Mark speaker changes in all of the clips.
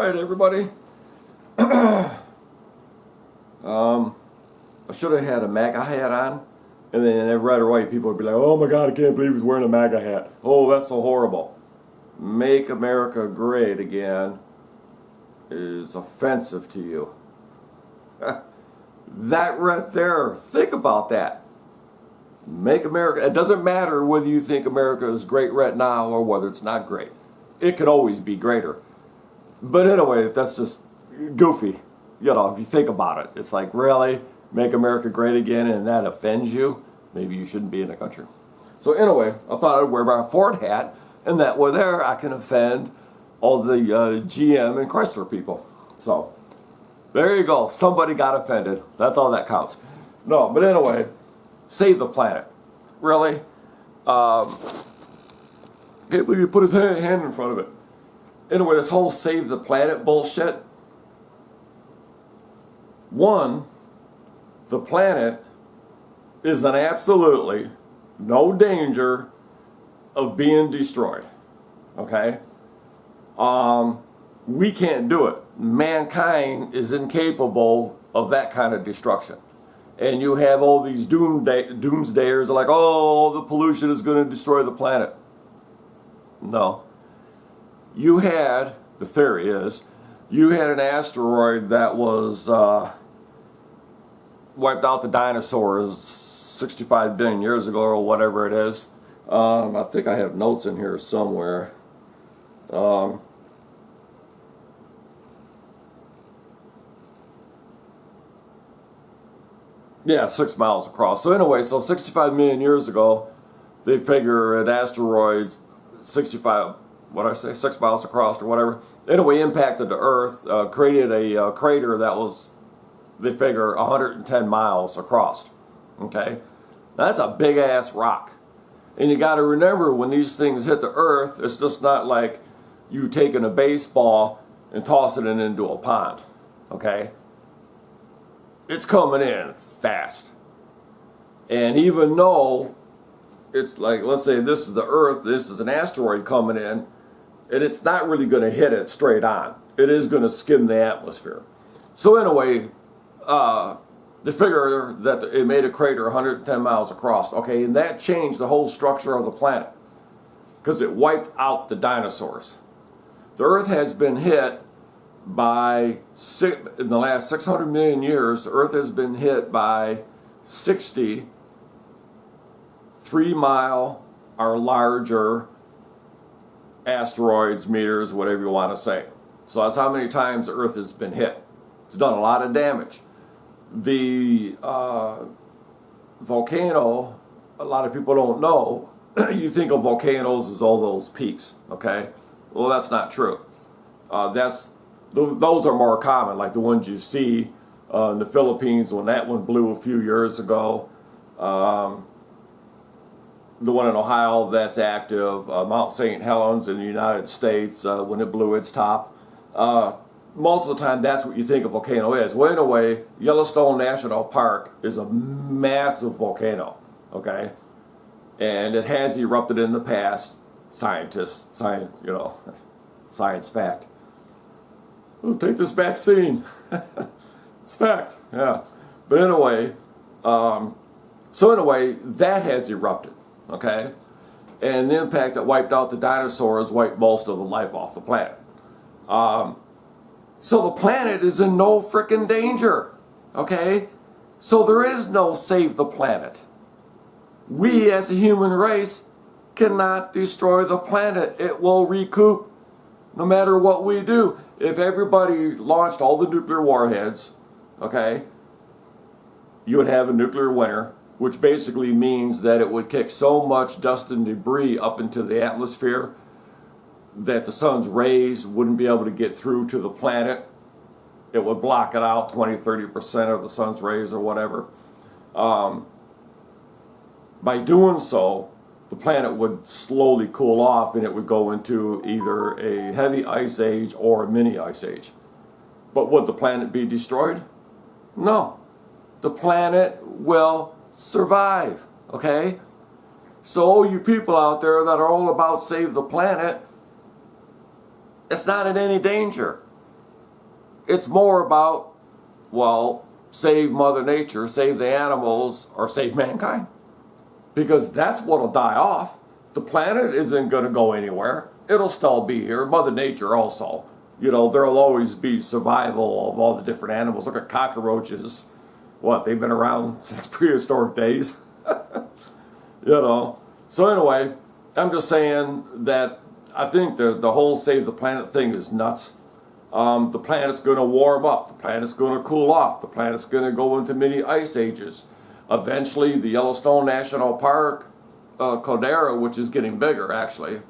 Speaker 1: Alright, everybody. I should have had a MAGA hat on, and then right away people would be like, oh my god, I can't believe he's wearing a MAGA hat. Oh, that's so horrible. Make America Great Again is offensive to you. That right there, think about that. Make America, it doesn't matter whether you think America is great right now or whether it's not great. It could always be greater. But anyway, that's just goofy. You know, if you think about it, it's like, really? Make America great again and that offends you? Maybe you shouldn't be in the country. So anyway, I thought I'd wear my Ford hat, and that way there I can offend all the GM and Chrysler people. So there you go. Somebody got offended. That's all that counts. No, but anyway, save the planet. Really? Can't believe he put his hand in front of it. Anyway, this whole save the planet bullshit. One, the planet is in absolutely no danger of being destroyed. Okay? We can't do it. Mankind is incapable of that kind of destruction. And you have all these doomsdayers like, oh, the pollution is going to destroy the planet. No. You had, the theory is, you had an asteroid that was wiped out the dinosaurs 65 billion years ago or whatever it is. I think I have notes in here somewhere. Yeah, 6 miles across. So anyway, so 65 million years ago, they figure an asteroid 65, what did I say, 6 miles across or whatever. Anyway, impacted the Earth, created a crater that was, they figure, 110 miles across. Okay? That's a big ass rock. And you got to remember, when these things hit the Earth, it's just not like you taking a baseball and tossing it into a pond. Okay? It's coming in fast. And even though it's like, let's say this is the Earth, this is an asteroid coming in, and it's not really going to hit it straight on. It is going to skim the atmosphere. So anyway, they figure that it made a crater 110 miles across. Okay, and that changed the whole structure of the planet because it wiped out the dinosaurs. The Earth has been hit by, in the last 600 million years, the Earth has been hit by 60 3-mile or larger asteroids, meters, whatever you want to say. So that's how many times the Earth has been hit. It's done a lot of damage. The volcano, a lot of people don't know, you think of volcanoes as all those peaks, okay? Well, that's not true. Those are more common, like the ones you see in the Philippines when that one blew a few years ago. The one in Ohio that's active, Mount St. Helens in the United States when it blew its top. Most of the time that's what you think a volcano is. Well, in a way, Yellowstone National Park is a massive volcano, okay? And it has erupted in the past. Science fact. Ooh, take this vaccine. It's fact, yeah. But anyway, that has erupted, okay? And the impact that wiped out the dinosaurs wiped most of the life off the planet. So the planet is in no frickin' danger, okay? So there is no save the planet. We as a human race cannot destroy the planet. It will recoup no matter what we do. If everybody launched all the nuclear warheads, okay, you would have a nuclear winter, which basically means that it would kick so much dust and debris up into the atmosphere that the sun's rays wouldn't be able to get through to the planet. It would block it out, 20-30% of the sun's rays or whatever. By doing so, the planet would slowly cool off and it would go into either a heavy ice age or a mini ice age. But would the planet be destroyed? No. The planet will survive, okay? So all you people out there that are all about save the planet, it's not in any danger. It's more about, well, save Mother Nature, save the animals, or save mankind. Because that's what'll die off. The planet isn't going to go anywhere. It'll still be here. Mother Nature also. You know, there'll always be survival of all the different animals. Look at cockroaches. What, they've been around since prehistoric days? You know. So anyway, I'm just saying that I think the whole save the planet thing is nuts. The planet's going to warm up. The planet's going to cool off. The planet's going to go into mini ice ages. Eventually, the Yellowstone National Park caldera, which is getting bigger actually,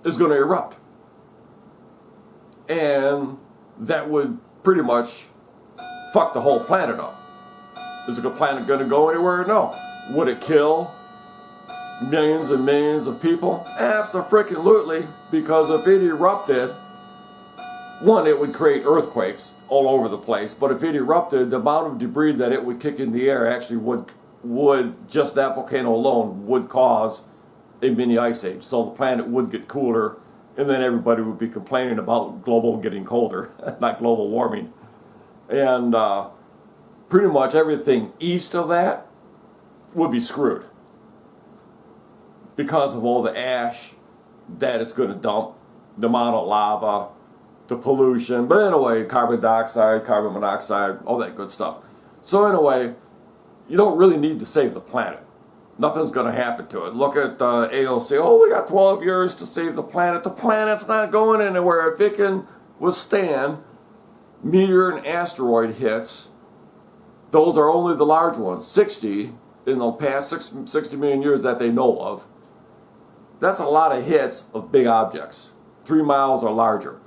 Speaker 1: is going to erupt. And that would pretty much fuck the whole planet up. Is the planet going to go anywhere? No. Would it kill millions and millions of people? Abso-freaking-lutely, because if it erupted, one, it would create earthquakes all over the place. But if it erupted, the amount of debris that it would kick in the air actually would just that volcano alone would cause a mini ice age. So the planet would get cooler, and then everybody would be complaining about global getting colder, not global warming. And pretty much everything east of that would be screwed because of all the ash that it's going to dump, the amount of lava, the pollution. But anyway, carbon dioxide, carbon monoxide, all that good stuff. So anyway, you don't really need to save the planet. Nothing's going to happen to it. Look at AOC. Oh, we got 12 years to save the planet. The planet's not going anywhere. If it can withstand meteor and asteroid hits, those are only the large ones. 60 in the past 60 million years that they know of. That's a lot of hits of big objects. 3 miles or larger.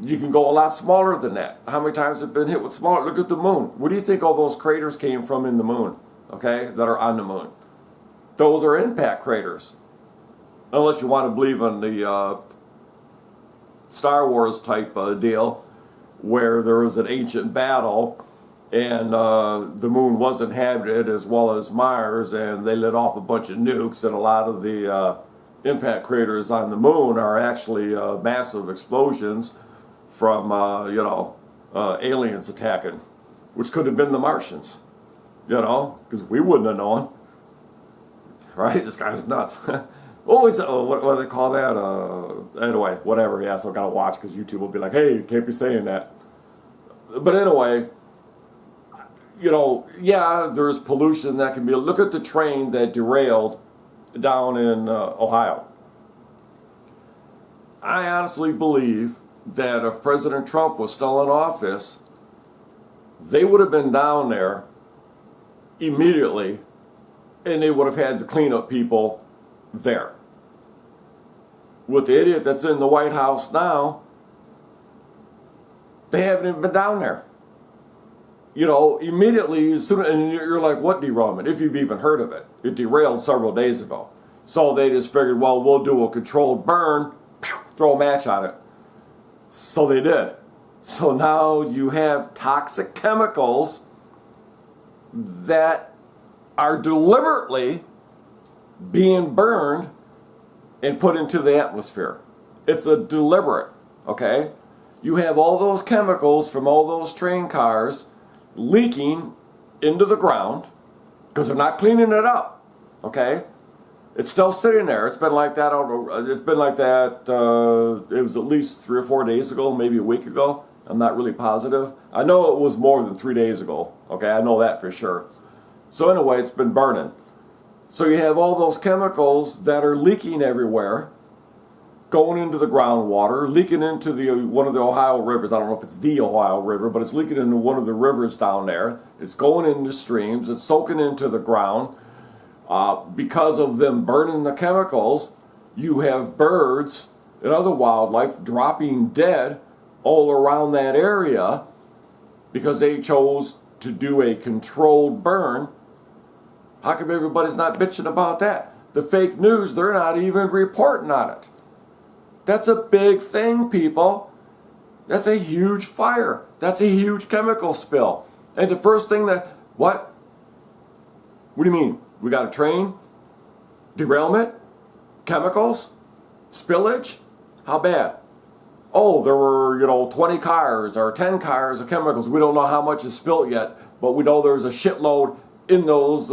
Speaker 1: You can go a lot smaller than that. How many times have been hit with smaller? Look at the moon. Where do you think all those craters came from in the moon? Okay, that are on the moon. Those are impact craters. Unless you want to believe in the Star Wars type deal, where there was an ancient battle and the moon was inhabited as well as Mars, and they lit off a bunch of nukes, and a lot of the impact craters on the moon are actually massive explosions from aliens attacking, which could have been the Martians, because we wouldn't have known, right? This guy's nuts. What do they call that? Anyway, whatever. Yeah, so I gotta watch because YouTube will be like, hey, you can't be saying that. But anyway, yeah, there's pollution that can be. Look at the train that derailed down in Ohio. I honestly believe that if President Trump was still in office, they would have been down there immediately, and they would have had the cleanup people there. With the idiot that's in the White House now, they haven't even been down there. Immediately, as soon, and you're like, what derailment? If you've even heard of it. It derailed several days ago. So they just figured, well, we'll do a controlled burn, throw a match on it. So they did. So now you have toxic chemicals that are deliberately being burned and put into the atmosphere. It's a deliberate, okay? You have all those chemicals from all those train cars leaking into the ground because they're not cleaning it up, okay? It's still sitting there. It's been like that. It's been like that. It was at least 3 or 4 days ago, maybe a week ago. I'm not really positive. I know it was more than 3 days ago. Okay, I know that for sure. So anyway, it's been burning. So you have all those chemicals that are leaking everywhere, going into the groundwater, leaking into one of the Ohio rivers. I don't know if it's the Ohio River, but it's leaking into one of the rivers down there. It's going into streams. It's soaking into the ground. Because of them burning the chemicals, you have birds and other wildlife dropping dead all around that area because they chose to do a controlled burn. How come everybody's not bitching about that? The fake news, they're not even reporting on it. That's a big thing, people. That's a huge fire. That's a huge chemical spill. And the first thing what? What do you mean? We got a train? Derailment? Chemicals? Spillage? How bad? oh, there were, 20 cars or 10 cars of chemicals. We don't know how much is spilt yet, but we know there's a shitload in those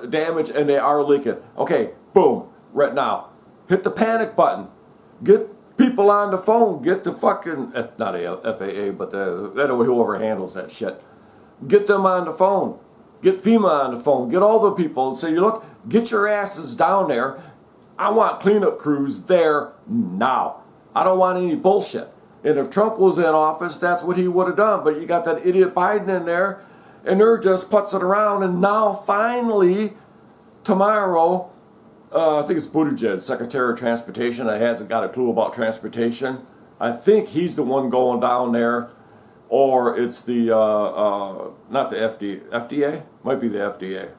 Speaker 1: damage and they are leaking. Okay, boom, right now. Hit the panic button. Get people on the phone. Get the fucking, not a FAA, but whoever handles that shit. Get them on the phone. Get FEMA on the phone. Get all the people and say, look, get your asses down there. I want cleanup crews there now. I don't want any bullshit. And if Trump was in office, that's what he would have done. But you got that idiot Biden in there, and they're just putzing around. And now, finally, tomorrow, I think it's Buttigieg, Secretary of Transportation, that hasn't got a clue about transportation. I think he's the one going down there. Or it's the, not the FDA? Might be the FDA.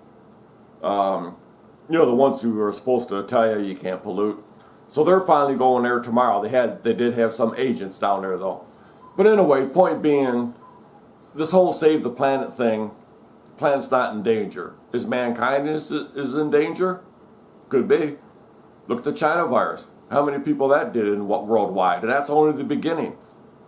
Speaker 1: The ones who are supposed to tell you can't pollute. So they're finally going there tomorrow. They did have some agents down there though. But anyway, point being, this whole save the planet thing, planet's not in danger. Is mankind is in danger? Could be. Look at the China virus. How many people that did in worldwide? And that's only the beginning.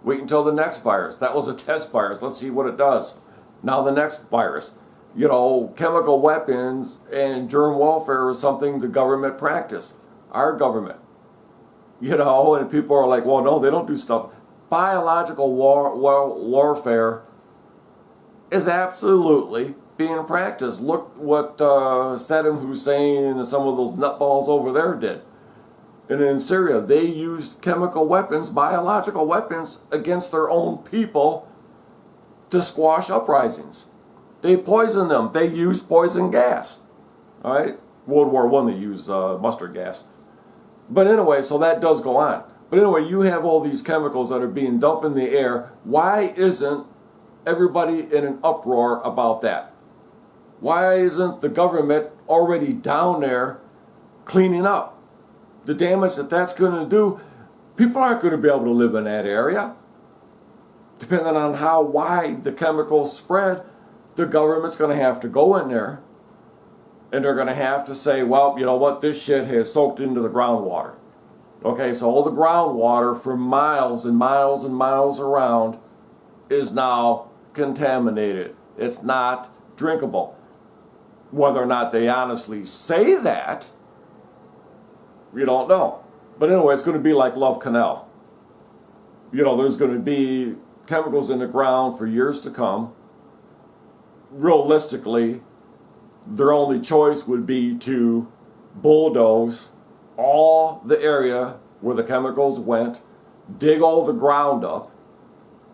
Speaker 1: Wait until the next virus. That was a test virus. Let's see what it does. Now the next virus. Chemical weapons and germ warfare is something the government practice. Our government. And people are like, well, no, they don't do stuff. Biological warfare is absolutely being practiced. Look what Saddam Hussein and some of those nutballs over there did. And in Syria, they used chemical weapons, biological weapons, against their own people to squash uprisings. They poisoned them. They used poison gas. All right? World War I, they used mustard gas. But anyway, so that does go on. But anyway, you have all these chemicals that are being dumped in the air. Why isn't everybody in an uproar about that? Why isn't the government already down there cleaning up? The damage that's going to do, people aren't going to be able to live in that area. Depending on how wide the chemicals spread, the government's going to have to go in there and they're going to have to say, well, you know what, this shit has soaked into the groundwater. Okay, so all the groundwater for miles and miles and miles around is now contaminated. It's not drinkable. Whether or not they honestly say that, we don't know. But anyway, it's going to be like Love Canal. There's going to be chemicals in the ground for years to come. Realistically, their only choice would be to bulldoze all the area where the chemicals went, dig all the ground up,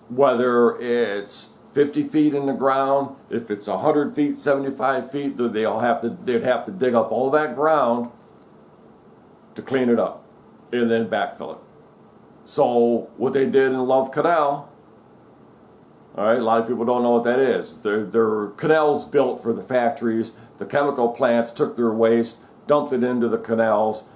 Speaker 1: whether it's 50 feet in the ground, if it's 100 feet, 75 feet, they'd have to dig up all that ground to clean it up and then backfill it. So what they did in Love Canal, all right, a lot of people don't know what that is. There are canals built for the factories. The chemical plants took their waste, dumped it into the canals.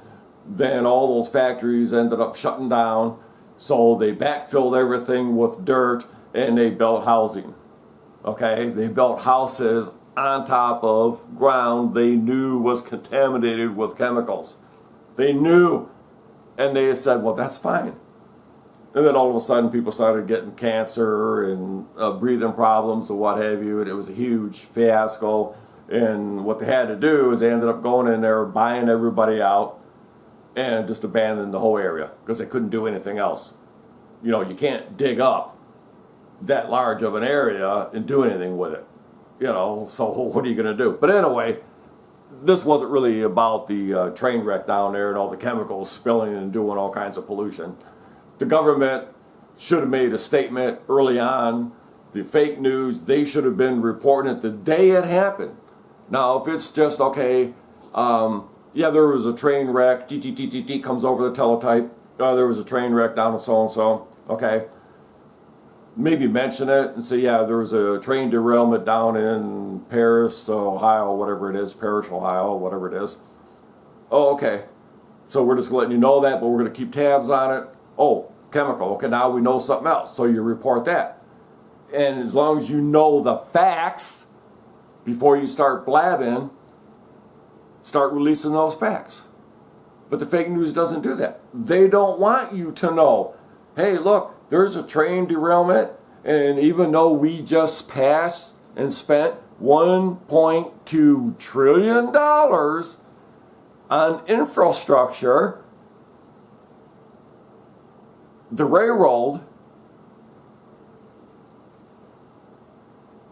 Speaker 1: Then all those factories ended up shutting down. So they backfilled everything with dirt and they built housing. Okay, they built houses on top of ground they knew was contaminated with chemicals. They knew, and they said, well, that's fine. And then all of a sudden people started getting cancer and breathing problems and what have you, and it was a huge fiasco. And what they had to do is they ended up going in there, buying everybody out, and just abandoning the whole area because they couldn't do anything else. You can't dig up that large of an area and do anything with it. So what are you going to do? But anyway, this wasn't really about the train wreck down there and all the chemicals spilling and doing all kinds of pollution. The government should have made a statement early on. The fake news, they should have been reporting it the day it happened. Now, if it's just, okay, there was a train wreck, comes over the teletype, there was a train wreck down in so-and-so, okay. Maybe mention it and say, yeah, there was a train derailment down in Paris, Ohio, whatever it is, Parrish, Ohio, whatever it is. Oh, okay. So we're just letting you know that, but we're going to keep tabs on it. Oh, chemical. Okay, now we know something else. So you report that. And as long as you know the facts, before you start blabbing, start releasing those facts. But the fake news doesn't do that. They don't want you to know hey, look, there's a train derailment, and even though we just passed and spent $1.2 trillion on infrastructure, the railroad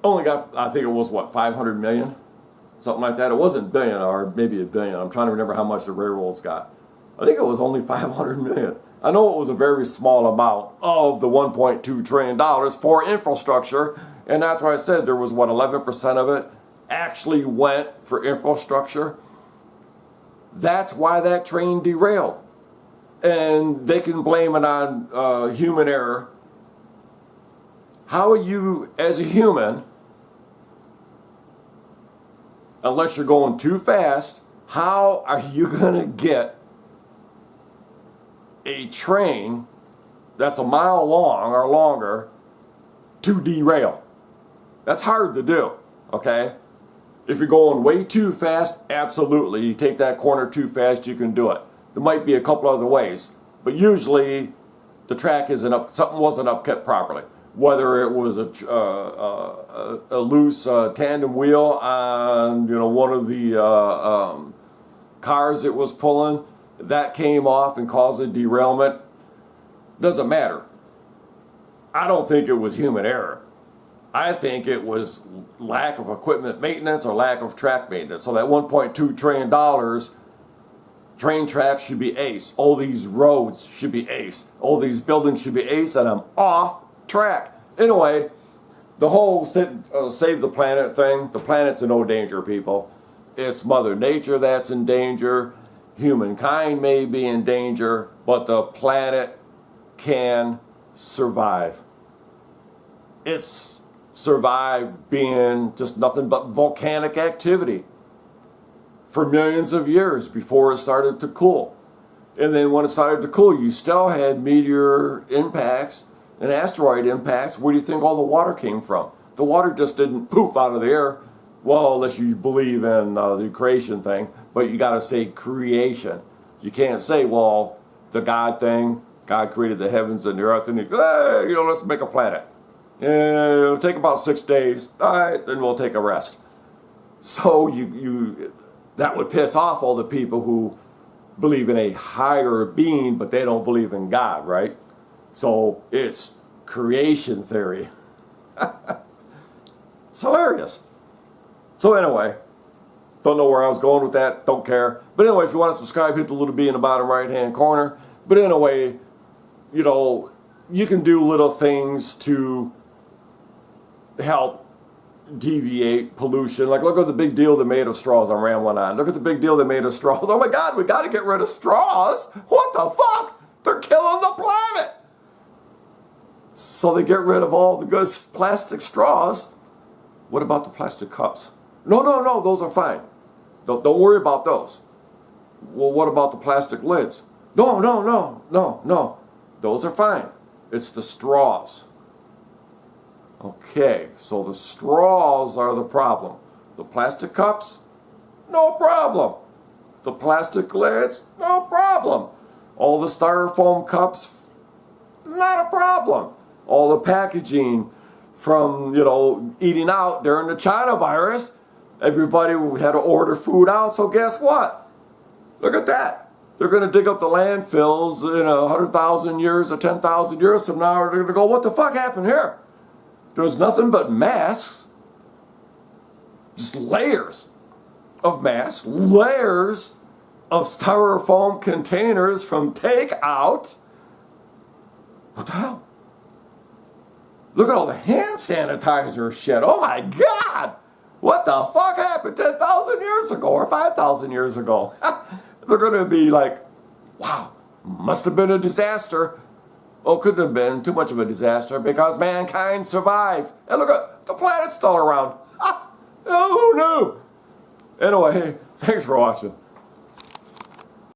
Speaker 1: only got, I think it was what, 500 million? Something like that. It wasn't billion, or maybe a billion. I'm trying to remember how much the railroads got. I think it was only 500 million. I know it was a very small amount of the $1.2 trillion for infrastructure, and that's why I said there was, what, 11% of it actually went for infrastructure. That's why that train derailed. And they can blame it on human error. How are you, as a human, unless you're going too fast, how are you going to get a train that's a mile long or longer to derail? That's hard to do, okay? If you're going way too fast, absolutely. You take that corner too fast, you can do it. There might be a couple other ways, but usually the track isn't up, something wasn't upkept properly. Whether it was a loose tandem wheel on, you know, one of the cars it was pulling, that came off and caused a derailment, doesn't matter. I don't think it was human error. I think it was lack of equipment maintenance or lack of track maintenance. So that $1.2 trillion, train tracks should be ace. All these roads should be ace. All these buildings should be ace, and I'm off track. Anyway, the whole save the planet thing, the planet's in no danger, people. It's Mother Nature that's in danger. Humankind may be in danger, but the planet can survive. It's survived being just nothing but volcanic activity for millions of years before it started to cool. And then when it started to cool, you still had meteor impacts and asteroid impacts. Where do you think all the water came from? The water just didn't poof out of the air. Well, unless you believe in the creation thing, but you got to say creation. You can't say, well, the God thing, God created the heavens and the earth, and hey, let's make a planet. It'll take about 6 days. All right, then we'll take a rest. So that would piss off all the people who believe in a higher being, but they don't believe in God, right? So it's creation theory. It's hilarious. So anyway, don't know where I was going with that, don't care. But anyway, if you want to subscribe, hit the little B in the bottom right-hand corner. But anyway, you can do little things to help deviate pollution. Like, look at the big deal they made of straws. I'm rambling on. Look at the big deal they made of straws. Oh my God, we got to get rid of straws. What the fuck? They're killing the planet. So they get rid of all the good plastic straws. What about the plastic cups? No, those are fine. Don't worry about those. Well, what about the plastic lids? No. Those are fine. It's the straws. Okay, so the straws are the problem. The plastic cups, no problem. The plastic lids, no problem. All the styrofoam cups, not a problem. All the packaging from, eating out during the China virus, everybody had to order food out, so guess what? Look at that. They're going to dig up the landfills in 100,000 years or 10,000 years from now. They're going to go, what the fuck happened here? There's nothing but masks, just layers of masks, layers of styrofoam containers from takeout. What the hell? Look at all the hand sanitizer shit. Oh my God! What the fuck happened 10,000 years ago or 5,000 years ago? They're going to be like, wow, must have been a disaster. Well, couldn't have been too much of a disaster because mankind survived. And look at the planet's still around. Oh, who knew? Anyway, thanks for watching.